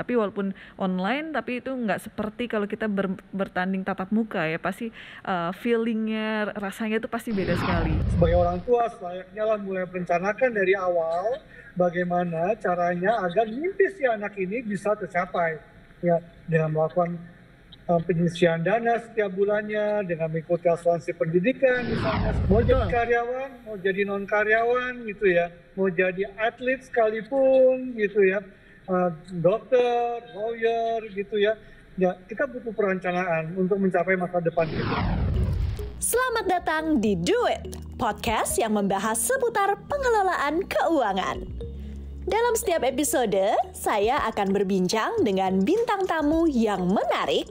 Tapi walaupun online, tapi itu nggak seperti kalau kita bertanding tatap muka ya, pasti feelingnya, rasanya itu pasti beda sekali. Sebagai orang tua, selayaknya lah mulai merencanakan dari awal bagaimana caranya agar mimpi si anak ini bisa tercapai. Ya, dengan melakukan penyisian dana setiap bulannya, dengan mengikuti asuransi pendidikan misalnya, mau jadi karyawan, mau jadi non karyawan gitu ya, mau jadi atlet sekalipun gitu ya, dokter, lawyer gitu ya. Ya, kita butuh perencanaan untuk mencapai masa depan kita. Selamat datang di Do It, podcast yang membahas seputar pengelolaan keuangan. Dalam setiap episode, saya akan berbincang dengan bintang tamu yang menarik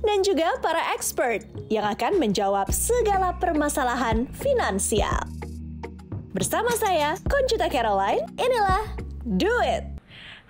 dan juga para expert yang akan menjawab segala permasalahan finansial. Bersama saya, Conchita Caroline, inilah Do It.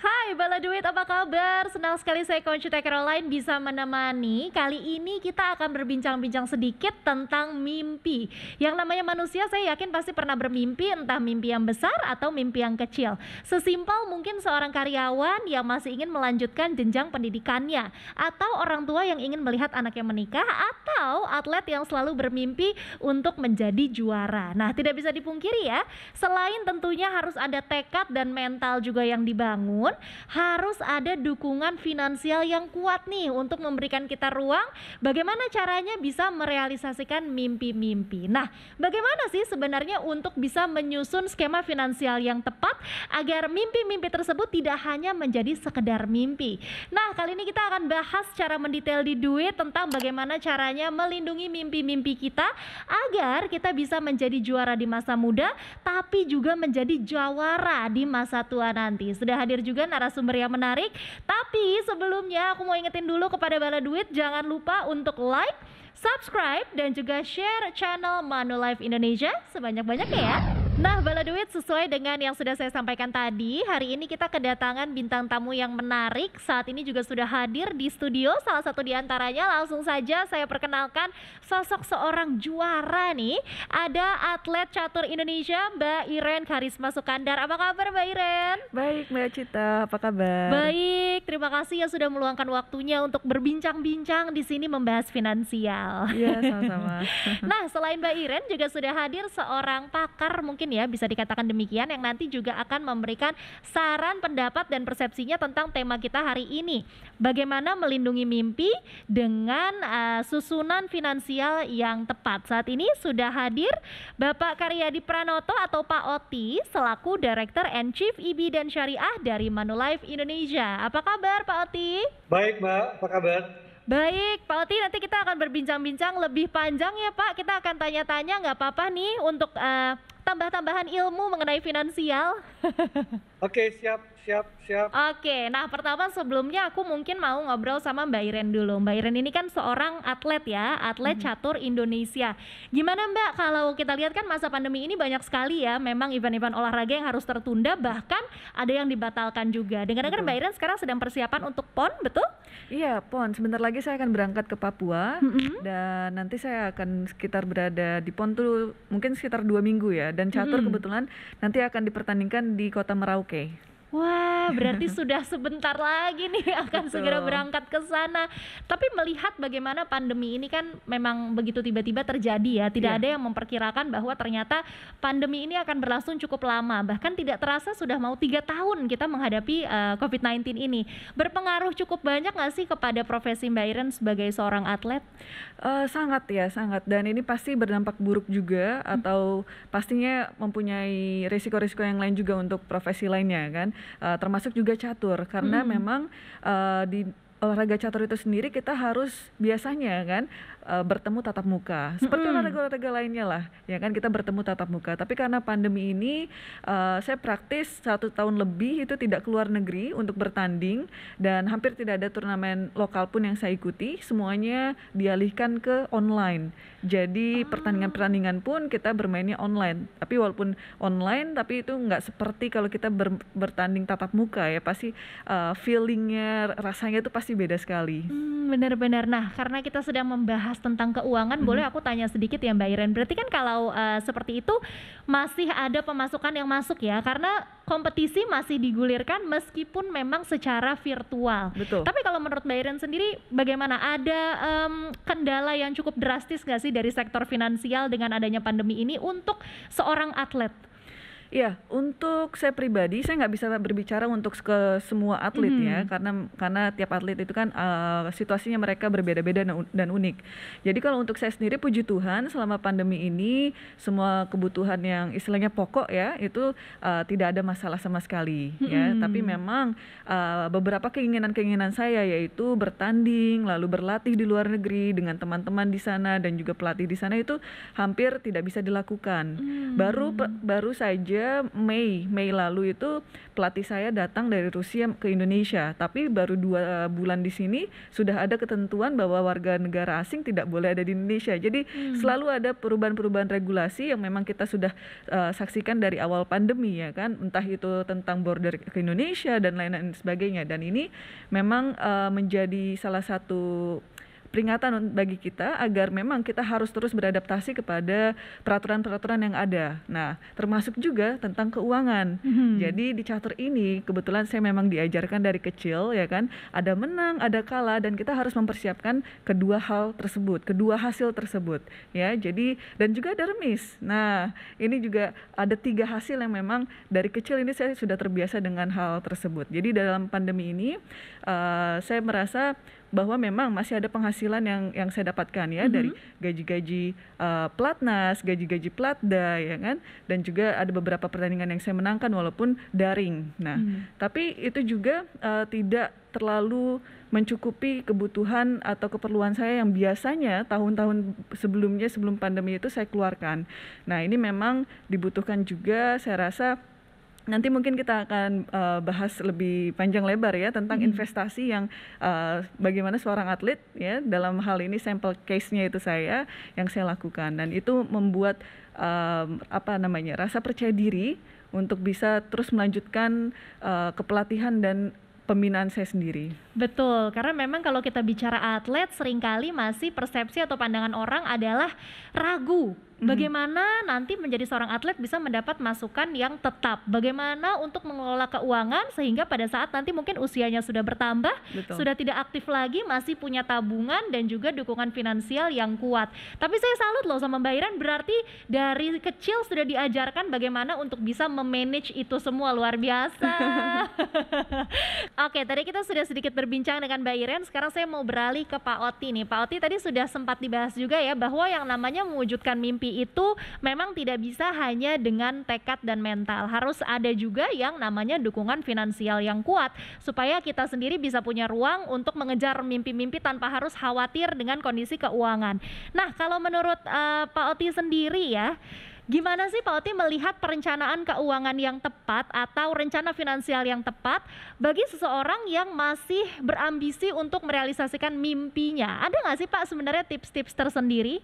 Hai Bala Duit, apa kabar? Senang sekali saya Conchita Caroline bisa menemani. Kali ini kita akan berbincang-bincang sedikit tentang mimpi. Yang namanya manusia saya yakin pasti pernah bermimpi, entah mimpi yang besar atau mimpi yang kecil. Sesimpel mungkin seorang karyawan yang masih ingin melanjutkan jenjang pendidikannya, atau orang tua yang ingin melihat anaknya menikah, atau atlet yang selalu bermimpi untuk menjadi juara. Nah, tidak bisa dipungkiri ya, selain tentunya harus ada tekad dan mental juga yang dibangun, harus ada dukungan finansial yang kuat nih untuk memberikan kita ruang bagaimana caranya bisa merealisasikan mimpi-mimpi. Nah, bagaimana sih sebenarnya untuk bisa menyusun skema finansial yang tepat agar mimpi-mimpi tersebut tidak hanya menjadi sekedar mimpi. Nah, kali ini kita akan bahas secara mendetail di Duit tentang bagaimana caranya melindungi mimpi-mimpi kita agar kita bisa menjadi juara di masa muda tapi juga menjadi jawara di masa tua nanti. Sudah hadir juga narasumber yang menarik, tapi sebelumnya aku mau ingetin dulu kepada Bala Duit, jangan lupa untuk like, subscribe, dan juga share channel Manulife Indonesia sebanyak-banyaknya ya. Nah, Bala Duit, sesuai dengan yang sudah saya sampaikan tadi, hari ini kita kedatangan bintang tamu yang menarik. Saat ini juga sudah hadir di studio, salah satu di antaranya. Langsung saja saya perkenalkan sosok seorang juara nih. Ada atlet catur Indonesia, Mbak Iren Karisma Sukandar. Apa kabar Mbak Iren? Baik Mbak Cita, apa kabar? Baik, terima kasih ya sudah meluangkan waktunya untuk berbincang-bincang di sini membahas finansial. Iya, sama-sama. Nah, selain Mbak Iren juga sudah hadir seorang pakar, mungkin ya bisa dikatakan demikian, yang nanti juga akan memberikan saran, pendapat, dan persepsinya tentang tema kita hari ini. Bagaimana melindungi mimpi dengan susunan finansial yang tepat. Saat ini sudah hadir Bapak Karyadi Pranoto atau Pak Oti selaku Director and Chief IB dan Syariah dari Manulife Indonesia. Apa kabar Pak Oti? Baik Mbak, apa kabar? Baik, Pak Oti, nanti kita akan berbincang-bincang lebih panjang ya Pak. Kita akan tanya-tanya, nggak apa-apa nih untuk tambah-tambahan ilmu mengenai finansial. Oke, siap. Oke, nah pertama sebelumnya aku mungkin mau ngobrol sama Mbak Iren dulu. Mbak Iren ini kan seorang atlet ya, atlet catur Indonesia. Gimana Mbak, kalau kita lihat kan masa pandemi ini banyak sekali ya, memang event-event olahraga yang harus tertunda, bahkan ada yang dibatalkan juga. Dengar-dengar Mbak Iren sekarang sedang persiapan untuk PON, betul? Iya, PON. Sebentar lagi saya akan berangkat ke Papua dan nanti saya akan sekitar berada di PON tuh mungkin sekitar 2 minggu ya. Dan catur kebetulan nanti akan dipertandingkan di kota Merauke. Wah, berarti sudah sebentar lagi nih akan segera berangkat ke sana. Tapi melihat bagaimana pandemi ini kan memang begitu tiba-tiba terjadi ya. Tidak ada yang memperkirakan bahwa ternyata pandemi ini akan berlangsung cukup lama. Bahkan tidak terasa sudah mau 3 tahun kita menghadapi COVID-19 ini. Berpengaruh cukup banyak nggak sih kepada profesi Mbak Iren sebagai seorang atlet? Sangat ya, sangat. Dan ini pasti berdampak buruk juga atau pastinya mempunyai risiko-risiko yang lain juga untuk profesi lainnya kan. Termasuk juga catur karena memang di olahraga catur itu sendiri kita harus biasanya kan bertemu tatap muka seperti olahraga-olahraga lainnya lah ya kan, kita bertemu tatap muka. Tapi karena pandemi ini saya praktis 1 tahun lebih itu tidak keluar negeri untuk bertanding dan hampir tidak ada turnamen lokal pun yang saya ikuti, semuanya dialihkan ke online. Jadi pertandingan-pertandingan pun kita bermainnya online. Tapi walaupun online, tapi itu nggak seperti kalau kita bertanding tatap muka ya, pasti feelingnya, rasanya itu pasti beda sekali. Benar-benar. Nah, karena kita sedang membahas bahas tentang keuangan, boleh aku tanya sedikit ya Mbak Iren. Berarti kan kalau seperti itu masih ada pemasukan yang masuk ya, karena kompetisi masih digulirkan meskipun memang secara virtual. Betul. Tapi kalau menurut Mbak Iren sendiri bagaimana? Ada kendala yang cukup drastis nggak sih dari sektor finansial dengan adanya pandemi ini untuk seorang atlet? Ya, untuk saya pribadi, saya nggak bisa berbicara untuk ke semua atlet ya, karena tiap atlet itu kan situasinya mereka berbeda-beda dan unik. Jadi kalau untuk saya sendiri, puji Tuhan, selama pandemi ini semua kebutuhan yang istilahnya pokok ya, itu tidak ada masalah sama sekali ya. Tapi memang beberapa keinginan-keinginan saya, yaitu bertanding, lalu berlatih di luar negeri dengan teman-teman di sana dan juga pelatih di sana, itu hampir tidak bisa dilakukan. Baru saja Mei lalu itu pelatih saya datang dari Rusia ke Indonesia, tapi baru 2 bulan di sini sudah ada ketentuan bahwa warga negara asing tidak boleh ada di Indonesia. Jadi selalu ada perubahan-perubahan regulasi yang memang kita sudah saksikan dari awal pandemi ya kan, entah itu tentang border ke Indonesia dan lain-lain sebagainya. Dan ini memang menjadi salah satu peringatan bagi kita agar memang kita harus terus beradaptasi kepada peraturan-peraturan yang ada. Nah, termasuk juga tentang keuangan. Jadi di catur ini kebetulan saya memang diajarkan dari kecil ya kan, ada menang, ada kalah, dan kita harus mempersiapkan kedua hasil tersebut ya. Jadi dan juga ada remis. Nah, ini juga ada 3 hasil yang memang dari kecil ini saya sudah terbiasa dengan hal tersebut. Jadi dalam pandemi ini saya merasa bahwa memang masih ada penghasilan yang saya dapatkan ya, dari gaji-gaji pelatnas, gaji-gaji pelatda ya kan, dan juga ada beberapa pertandingan yang saya menangkan walaupun daring. Nah, tapi itu juga tidak terlalu mencukupi kebutuhan atau keperluan saya yang biasanya tahun-tahun sebelumnya, sebelum pandemi itu saya keluarkan. Nah, ini memang dibutuhkan juga, saya rasa. Nanti mungkin kita akan bahas lebih panjang lebar ya tentang investasi yang bagaimana seorang atlet ya, dalam hal ini sampel case-nya itu yang saya lakukan, dan itu membuat rasa percaya diri untuk bisa terus melanjutkan kepelatihan dan pembinaan saya sendiri. Betul, karena memang kalau kita bicara atlet seringkali masih persepsi atau pandangan orang adalah ragu. Bagaimana nanti menjadi seorang atlet bisa mendapat masukan yang tetap? Bagaimana untuk mengelola keuangan sehingga pada saat nanti mungkin usianya sudah bertambah, sudah tidak aktif lagi, masih punya tabungan dan juga dukungan finansial yang kuat. Tapi saya salut loh sama Mbak Iren, berarti dari kecil sudah diajarkan bagaimana untuk bisa memanage itu semua, luar biasa. Oke, tadi kita sudah sedikit berbincang dengan Mbak Iren, sekarang saya mau beralih ke Pak Oti nih. Pak Oti tadi sudah sempat dibahas juga ya, bahwa yang namanya mewujudkan mimpi itu memang tidak bisa hanya dengan tekad dan mental, harus ada juga yang namanya dukungan finansial yang kuat supaya kita sendiri bisa punya ruang untuk mengejar mimpi-mimpi tanpa harus khawatir dengan kondisi keuangan. Nah, kalau menurut Pak Oti sendiri ya, gimana sih Pak Oti melihat perencanaan keuangan yang tepat atau rencana finansial yang tepat bagi seseorang yang masih berambisi untuk merealisasikan mimpinya? Ada nggak sih Pak sebenarnya tips-tips tersendiri?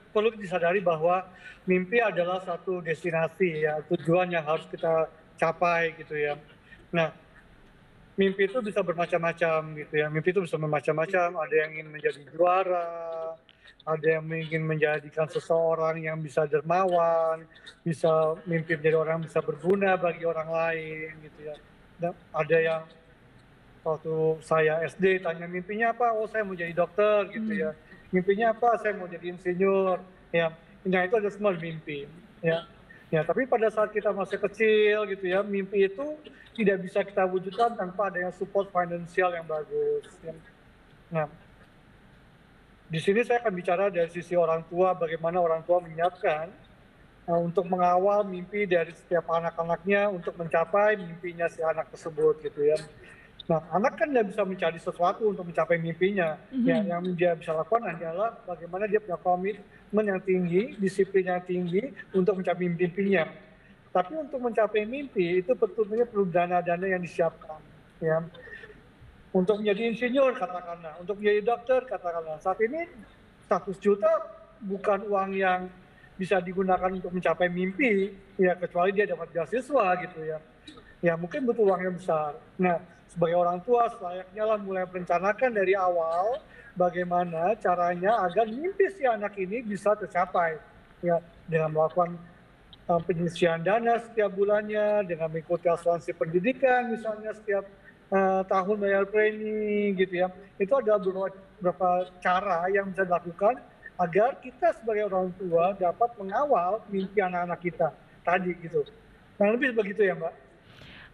Perlu disadari bahwa mimpi adalah satu destinasi ya, tujuan yang harus kita capai gitu ya. Nah, mimpi itu bisa bermacam-macam gitu ya. Mimpi itu bisa bermacam-macam, ada yang ingin menjadi juara, ada yang ingin menjadikan seseorang yang bisa dermawan, bisa mimpi menjadi orang yang bisa berguna bagi orang lain gitu ya. Dan ada yang waktu saya SD tanya mimpinya apa, oh saya mau jadi dokter gitu ya. Mimpinya apa, saya mau jadi insinyur ya. Nah, itu ada semua mimpi ya. Ya, tapi pada saat kita masih kecil gitu ya, mimpi itu tidak bisa kita wujudkan tanpa adanya support finansial yang bagus ya. Nah, di sini saya akan bicara dari sisi orang tua, bagaimana orang tua menyiapkan untuk mengawal mimpi dari setiap anak-anaknya untuk mencapai mimpinya si anak tersebut gitu ya. Nah, anak kan dia bisa mencari sesuatu untuk mencapai mimpinya. Ya, yang dia bisa lakukan adalah bagaimana dia punya komitmen yang tinggi, disiplin yang tinggi untuk mencapai mimpinya. Tapi untuk mencapai mimpi itu betulnya perlu dana-dana yang disiapkan. Ya. Untuk menjadi insinyur katakanlah, untuk menjadi dokter katakanlah. Saat ini 100 juta bukan uang yang bisa digunakan untuk mencapai mimpi, ya kecuali dia dapat beasiswa gitu ya. ya mungkin butuh uang yang besar. Nah, sebagai orang tua selayaknya lah mulai merencanakan dari awal bagaimana caranya agar mimpi si anak ini bisa tercapai. Ya, dengan melakukan penyisian dana setiap bulannya, dengan mengikuti asuransi pendidikan misalnya setiap tahun bayar premi gitu ya. Itu ada beberapa cara yang bisa dilakukan agar kita sebagai orang tua dapat mengawal mimpi anak-anak kita tadi gitu. Nah, lebih begitu ya, Mbak.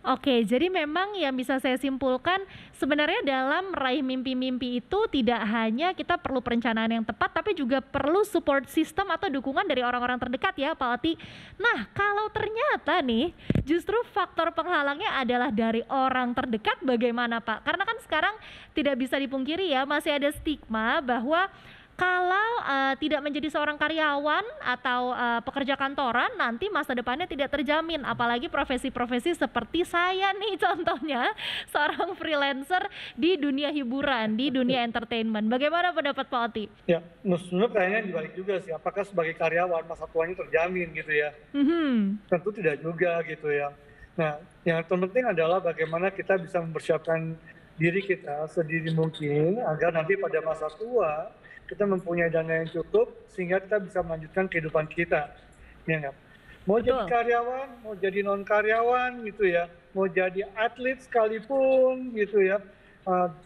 Oke, jadi memang yang bisa saya simpulkan sebenarnya dalam meraih mimpi-mimpi itu tidak hanya kita perlu perencanaan yang tepat, tapi juga perlu support system atau dukungan dari orang-orang terdekat ya Pak Oti. Nah, kalau ternyata nih justru faktor penghalangnya adalah dari orang terdekat, bagaimana Pak? Karena kan sekarang tidak bisa dipungkiri ya, masih ada stigma bahwa kalau tidak menjadi seorang karyawan atau pekerja kantoran, nanti masa depannya tidak terjamin. Apalagi profesi-profesi seperti saya nih contohnya, seorang freelancer di dunia hiburan, di dunia entertainment. Bagaimana pendapat Pak Oti? Ya, sebenarnya kayaknya dibalik juga sih. Apakah sebagai karyawan masa tuanya terjamin gitu ya? Tentu tidak juga gitu ya. Nah, yang terpenting adalah bagaimana kita bisa mempersiapkan diri kita sedini mungkin agar nanti pada masa tua kita mempunyai dana yang cukup sehingga kita bisa melanjutkan kehidupan kita. Ya nggak? Mau Betul. jadi karyawan, mau jadi non karyawan gitu ya, mau jadi atlet sekalipun gitu ya,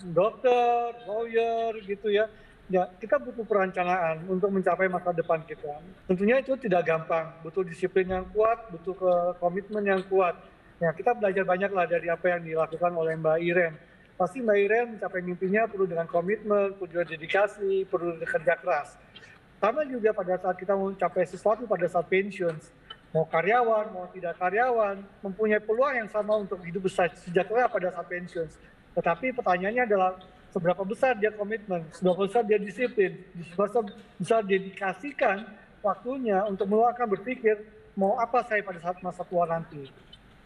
dokter, lawyer gitu ya. Ya, kita butuh perencanaan untuk mencapai masa depan kita. Tentunya itu tidak gampang, butuh disiplin yang kuat, butuh komitmen yang kuat. Ya, kita belajar banyak lah dari apa yang dilakukan oleh Mbak Iren. Pasti Mbak Iren mencapai mimpinya perlu dengan komitmen, perlu dengan dedikasi, perlu dengan kerja keras. Sama juga pada saat kita mau mencapai sesuatu pada saat pensiun, mau karyawan, mau tidak karyawan, mempunyai peluang yang sama untuk hidup sejahtera pada saat pensiun. Tetapi pertanyaannya adalah seberapa besar dia komitmen, seberapa besar dia disiplin, seberapa besar dedikasikan waktunya untuk akan berpikir mau apa saya pada saat masa tua nanti.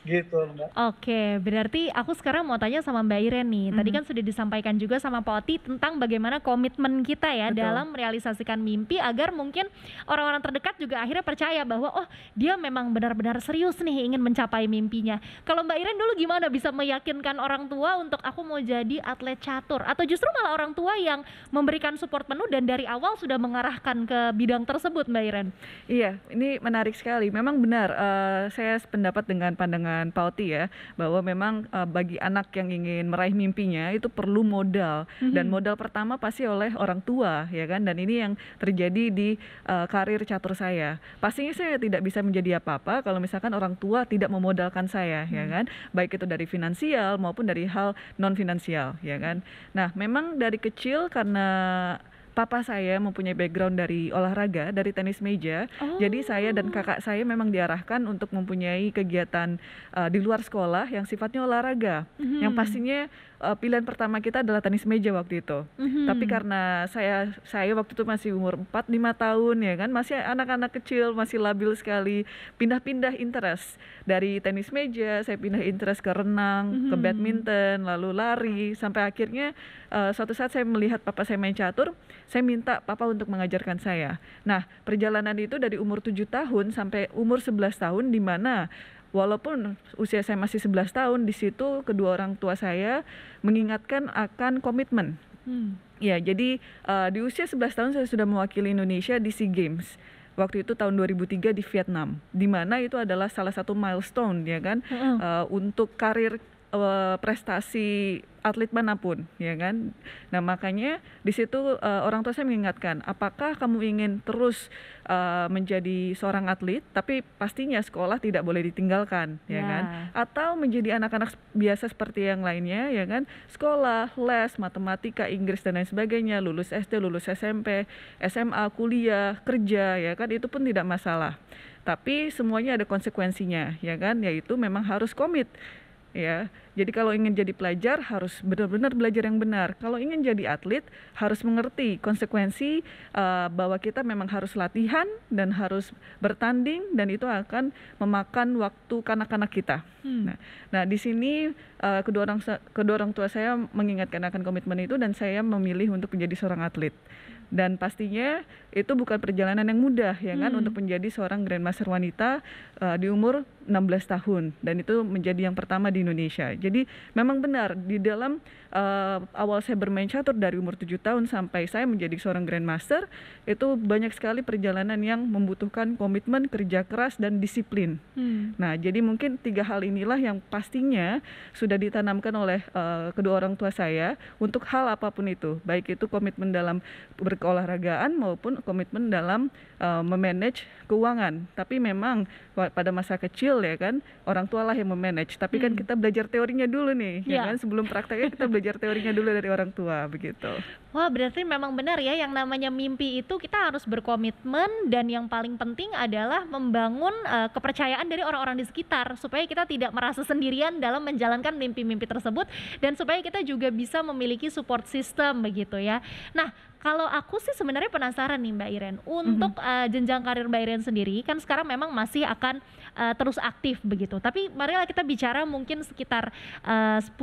Gitu, Mbak. Oke, berarti aku sekarang mau tanya sama Mbak Iren nih. Tadi kan sudah disampaikan juga sama Pak Oti tentang bagaimana komitmen kita ya Betul. dalam merealisasikan mimpi agar mungkin orang-orang terdekat juga akhirnya percaya bahwa oh dia memang benar-benar serius nih ingin mencapai mimpinya. Kalau Mbak Iren dulu gimana bisa meyakinkan orang tua untuk aku mau jadi atlet catur? Atau justru malah orang tua yang memberikan support penuh dan dari awal sudah mengarahkan ke bidang tersebut Mbak Iren? Iya, ini menarik sekali. Memang benar, saya sependapat dengan pandangan Pak Oti ya, bahwa memang bagi anak yang ingin meraih mimpinya itu perlu modal, dan modal pertama pasti oleh orang tua ya kan. Dan ini yang terjadi di karir catur saya. Pastinya saya tidak bisa menjadi apa-apa kalau misalkan orang tua tidak memodalkan saya ya kan, baik itu dari finansial maupun dari hal non finansial ya kan. Nah, memang dari kecil karena papa saya mempunyai background dari olahraga, dari tenis meja. Jadi saya dan kakak saya memang diarahkan untuk mempunyai kegiatan di luar sekolah yang sifatnya olahraga. Yang pastinya pilihan pertama kita adalah tenis meja waktu itu. Tapi karena saya waktu itu masih umur 4-5 tahun ya kan, masih anak-anak kecil, masih labil sekali, pindah-pindah interest. Dari tenis meja saya pindah interest ke renang, ke badminton, lalu lari, sampai akhirnya suatu saat saya melihat papa saya main catur, saya minta papa untuk mengajarkan saya. Nah, perjalanan itu dari umur 7 tahun sampai umur 11 tahun, di mana walaupun usia saya masih 11 tahun, di situ kedua orang tua saya mengingatkan akan komitmen. Ya, jadi di usia 11 tahun saya sudah mewakili Indonesia di SEA Games. Waktu itu tahun 2003 di Vietnam, di mana itu adalah salah satu milestone ya kan, untuk karir prestasi atlet manapun ya kan. Nah, makanya di situ orang tua saya mengingatkan, apakah kamu ingin terus menjadi seorang atlet tapi pastinya sekolah tidak boleh ditinggalkan ya kan, atau menjadi anak-anak biasa seperti yang lainnya ya kan, sekolah, les, matematika, Inggris dan lain sebagainya, lulus SD, lulus SMP, SMA, kuliah, kerja ya kan, itu pun tidak masalah. Tapi semuanya ada konsekuensinya ya kan, yaitu memang harus komit ya. Jadi kalau ingin jadi pelajar harus benar-benar belajar yang benar. Kalau ingin jadi atlet harus mengerti konsekuensi bahwa kita memang harus latihan dan harus bertanding, dan itu akan memakan waktu kanak-kanak kita. Nah, di sini kedua orang tua saya mengingatkan akan komitmen itu, dan saya memilih untuk menjadi seorang atlet. Dan pastinya itu bukan perjalanan yang mudah ya kan, untuk menjadi seorang Grandmaster wanita di umur 16 tahun, dan itu menjadi yang pertama di Indonesia. Jadi memang benar di dalam awal saya bermain catur dari umur 7 tahun sampai saya menjadi seorang Grandmaster, itu banyak sekali perjalanan yang membutuhkan komitmen, kerja keras, dan disiplin. Nah, jadi mungkin 3 hal inilah yang pastinya sudah ditanamkan oleh kedua orang tua saya untuk hal apapun itu, baik itu komitmen dalam berkeolahragaan maupun komitmen dalam memanage keuangan. Tapi memang pada masa kecil ya kan, orang tua lah yang memanage, tapi kan kita belajar teorinya dulu nih, ya kan, sebelum prakteknya kita belajar teorinya dulu dari orang tua, begitu. Wah, berarti memang benar ya, yang namanya mimpi itu kita harus berkomitmen, dan yang paling penting adalah membangun kepercayaan dari orang-orang di sekitar, supaya kita tidak merasa sendirian dalam menjalankan mimpi-mimpi tersebut, dan supaya kita juga bisa memiliki support system begitu ya. Nah, kalau aku sih sebenarnya penasaran nih Mbak Iren, untuk jenjang karir Mbak Iren sendiri, kan sekarang memang masih akan terus aktif begitu. Tapi marilah kita bicara mungkin sekitar 10-15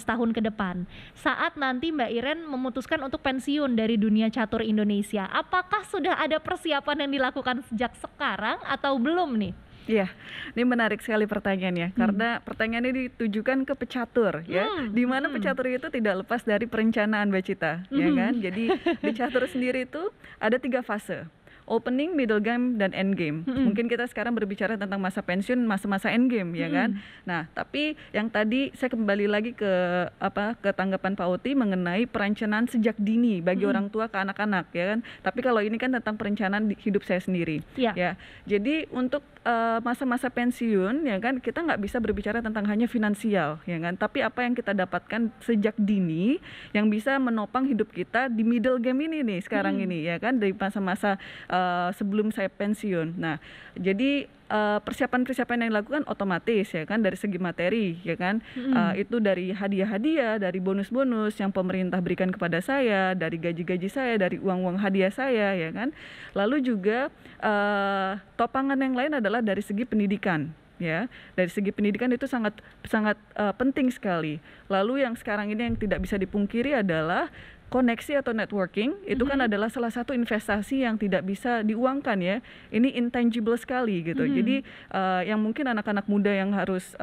tahun ke depan. Saat nanti Mbak Iren memutuskan untuk pensiun dari dunia catur Indonesia, apakah sudah ada persiapan yang dilakukan sejak sekarang atau belum nih? Iya, ini menarik sekali pertanyaannya, karena pertanyaannya ditujukan ke pecatur ya, di mana pecatur itu tidak lepas dari perencanaan Mbak Cita, ya kan. Jadi di catur sendiri itu ada 3 fase: opening, middle game, dan end game. Mungkin kita sekarang berbicara tentang masa pensiun, masa-masa end game ya kan. Nah, tapi yang tadi saya kembali lagi ke tanggapan Pak Oti mengenai perencanaan sejak dini bagi orang tua ke anak-anak ya kan. Tapi kalau ini kan tentang perencanaan hidup saya sendiri. Ya. Jadi untuk masa-masa pensiun ya kan, kita nggak bisa berbicara tentang hanya finansial ya kan, tapi apa yang kita dapatkan sejak dini yang bisa menopang hidup kita di middle game ini nih sekarang ini ya kan, dari masa-masa sebelum saya pensiun. Nah, jadi persiapan-persiapan yang dilakukan otomatis ya kan, dari segi materi ya kan, itu dari hadiah-hadiah, dari bonus-bonus yang pemerintah berikan kepada saya, dari gaji-gaji saya, dari uang-uang hadiah saya ya kan. Lalu juga topangan yang lain adalah dari segi pendidikan. Ya, dari segi pendidikan itu sangat penting sekali. Lalu yang sekarang ini yang tidak bisa dipungkiri adalah koneksi atau networking. Itu kan adalah salah satu investasi yang tidak bisa diuangkan ya. Ini intangible sekali gitu. Jadi yang mungkin anak-anak muda yang harus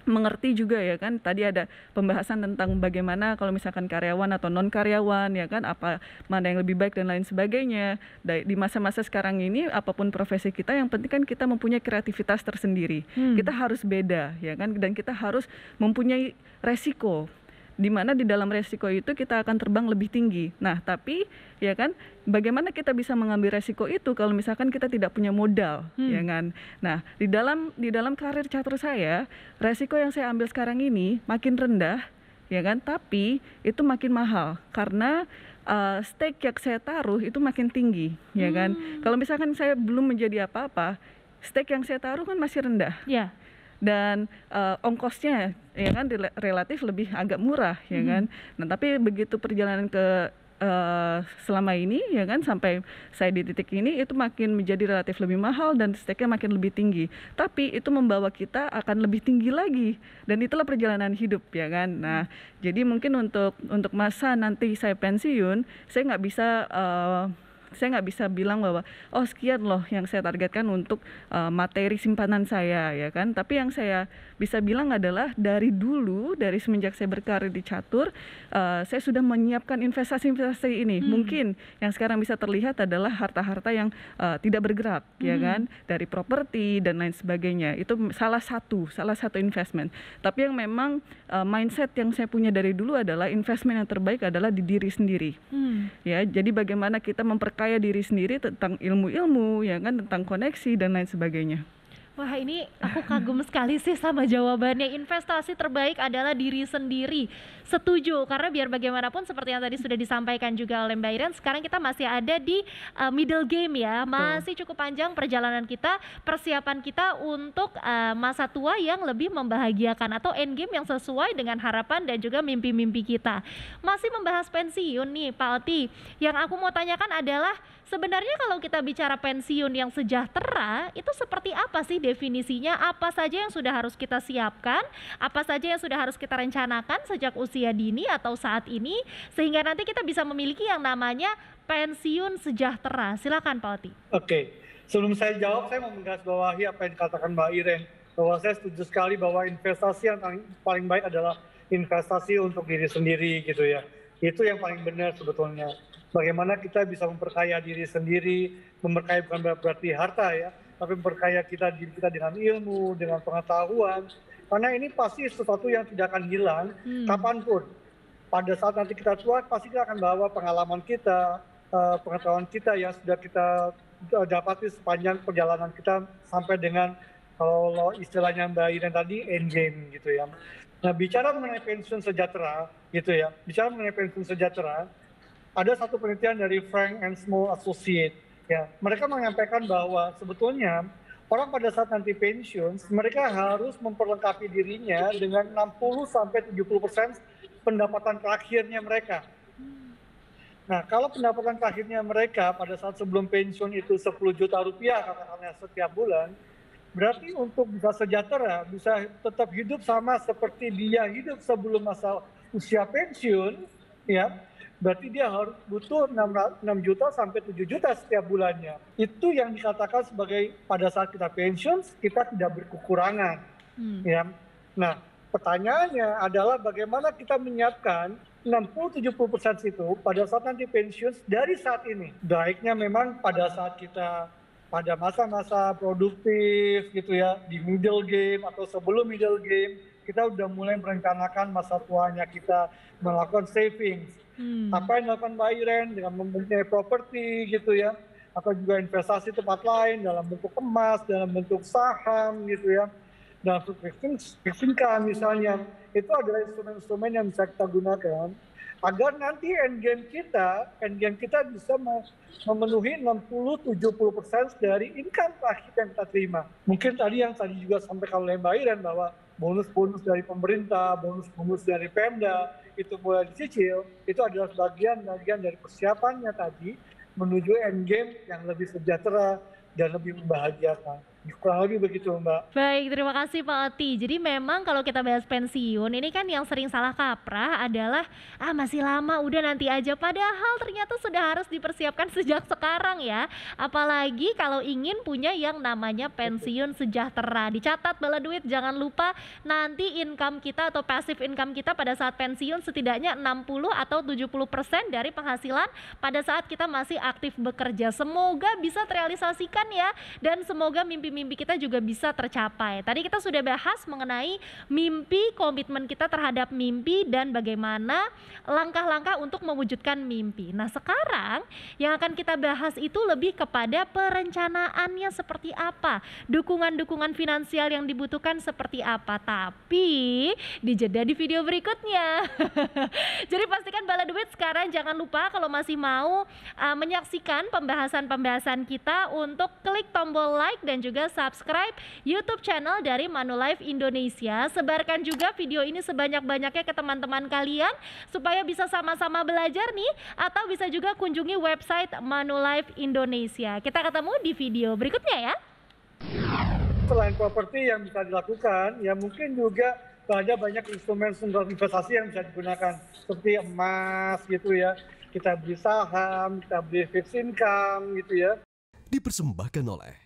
mengerti juga ya kan, tadi ada pembahasan tentang bagaimana kalau misalkan karyawan atau non karyawan ya kan, apa mana yang lebih baik dan lain sebagainya. Di masa-masa sekarang ini apapun profesi kita, yang penting kan kita mempunyai kreativitas tersendiri. Kita harus beda ya kan, dan kita harus mempunyai resiko, di mana di dalam resiko itu kita akan terbang lebih tinggi. Nah, tapi ya kan, bagaimana kita bisa mengambil resiko itu kalau misalkan kita tidak punya modal, ya kan? Nah, di dalam karir catur saya, resiko yang saya ambil sekarang ini makin rendah, ya kan? Tapi itu makin mahal karena stake yang saya taruh itu makin tinggi, ya kan? Kalau misalkan saya belum menjadi apa-apa, stake yang saya taruh kan masih rendah. Ya. Dan ongkosnya ya kan relatif lebih agak murah ya kan. Nah, tapi begitu perjalanan ke selama ini ya kan, sampai saya di titik ini, itu makin menjadi relatif lebih mahal dan stake-nya makin lebih tinggi. Tapi itu membawa kita akan lebih tinggi lagi, dan itulah perjalanan hidup ya kan. Nah, jadi mungkin untuk masa nanti saya pensiun, saya nggak bisa bilang bahwa oh sekian loh yang saya targetkan untuk materi simpanan saya ya kan. Tapi yang saya bisa bilang adalah dari semenjak saya berkarir di catur, saya sudah menyiapkan investasi ini. Mungkin yang sekarang bisa terlihat adalah harta-harta yang tidak bergerak ya kan, dari properti dan lain sebagainya. Itu salah satu investment. Tapi yang memang mindset yang saya punya dari dulu adalah investment yang terbaik adalah di diri sendiri. Ya, jadi bagaimana kita memperkaya diri sendiri tentang ilmu-ilmu ya kan, tentang koneksi dan lain sebagainya. Wah, ini aku kagum sekali sih sama jawabannya. Investasi terbaik adalah diri sendiri. Setuju, karena biar bagaimanapun seperti yang tadi sudah disampaikan juga oleh Mbak Iren, sekarang kita masih ada di middle game ya. Masih cukup panjang perjalanan kita, persiapan kita untuk masa tua yang lebih membahagiakan atau end game yang sesuai dengan harapan dan juga mimpi-mimpi kita. Masih membahas pensiun nih Pak Oti. Yang aku mau tanyakan adalah sebenarnya kalau kita bicara pensiun yang sejahtera, itu seperti apa sih definisinya? Apa saja yang sudah harus kita siapkan? Apa saja yang sudah harus kita rencanakan sejak usia dini atau saat ini? Sehingga nanti kita bisa memiliki yang namanya pensiun sejahtera. Silakan Pak Oti. Oke, sebelum saya jawab, saya mau menggarisbawahi apa yang dikatakan Mbak Iren. Bahwa saya setuju sekali bahwa investasi yang paling baik adalah investasi untuk diri sendiri gitu ya. Itu yang paling benar sebetulnya. Bagaimana kita bisa memperkaya diri sendiri, memperkaya bukan berarti harta ya, tapi memperkaya diri kita dengan ilmu, dengan pengetahuan. Karena ini pasti sesuatu yang tidak akan hilang kapanpun. Pada saat nanti kita tua, pasti kita akan bawa pengalaman kita, pengetahuan kita yang sudah kita dapati sepanjang perjalanan kita sampai dengan kalau istilahnya Mbak Iren tadi end game gitu ya. Nah, bicara mengenai pensiun sejahtera gitu ya, ada satu penelitian dari Frank and Small Associates ya. Mereka menyampaikan bahwa sebetulnya orang pada saat nanti pensiun, mereka harus memperlengkapi dirinya dengan 60-70% pendapatan terakhirnya mereka. Nah, kalau pendapatan terakhirnya mereka pada saat sebelum pensiun itu 10 juta rupiah katakanlah setiap bulan, berarti untuk bisa sejahtera, bisa tetap hidup sama seperti dia hidup sebelum masa usia pensiun, ya, berarti dia harus butuh 6 juta sampai 7 juta setiap bulannya. Itu yang dikatakan sebagai pada saat kita pensiun, kita tidak berkekurangan. Ya. Nah, pertanyaannya adalah bagaimana kita menyiapkan 60-70% itu pada saat nanti pensiun dari saat ini. Baiknya memang pada saat kita pada masa-masa produktif gitu ya, di middle game atau sebelum middle game, kita udah mulai merencanakan masa tuanya kita melakukan savings. Apa yang dilakukan Mbak Iren dengan mempunyai properti gitu ya, atau juga investasi tempat lain dalam bentuk emas, dalam bentuk saham gitu ya, dalam bentuk fixed income misalnya, itu adalah instrumen-instrumen yang bisa kita gunakan agar nanti end game kita bisa memenuhi 60-70% dari income terakhir yang kita terima. Mungkin tadi juga sampaikan oleh Mbak Iren bahwa bonus-bonus dari pemerintah, bonus-bonus dari Pemda itu mulai dicicil, itu adalah bagian dari persiapannya tadi menuju end game yang lebih sejahtera dan lebih membahagiakan. Kurang lebih begitu Mbak. Baik, terima kasih Pak Oti. Jadi memang kalau kita bahas pensiun, ini kan yang sering salah kaprah adalah masih lama, udah nanti aja. Padahal ternyata sudah harus dipersiapkan sejak sekarang ya. Apalagi kalau ingin punya yang namanya pensiun sejahtera. Dicatat bala duit, jangan lupa nanti income kita atau passive income kita pada saat pensiun setidaknya 60 atau 70% dari penghasilan pada saat kita masih aktif bekerja. Semoga bisa terrealisasikan ya, dan semoga mimpi kita juga bisa tercapai. Tadi kita sudah bahas mengenai mimpi, komitmen kita terhadap mimpi, dan bagaimana langkah-langkah untuk mewujudkan mimpi. Nah, sekarang yang akan kita bahas itu lebih kepada perencanaannya seperti apa, dukungan-dukungan finansial yang dibutuhkan seperti apa, tapi dijeda di video berikutnya. Jadi pastikan bala duit sekarang jangan lupa kalau masih mau menyaksikan pembahasan-pembahasan kita untuk klik tombol like dan juga subscribe YouTube channel dari Manulife Indonesia. Sebarkan juga video ini sebanyak-banyaknya ke teman-teman kalian supaya bisa sama-sama belajar nih, atau bisa juga kunjungi website Manulife Indonesia. Kita ketemu di video berikutnya ya. Selain properti yang bisa dilakukan, ya mungkin juga banyak instrumen investasi yang bisa digunakan seperti emas gitu ya. Kita beli saham, kita beli fixed income gitu ya. Dipersembahkan oleh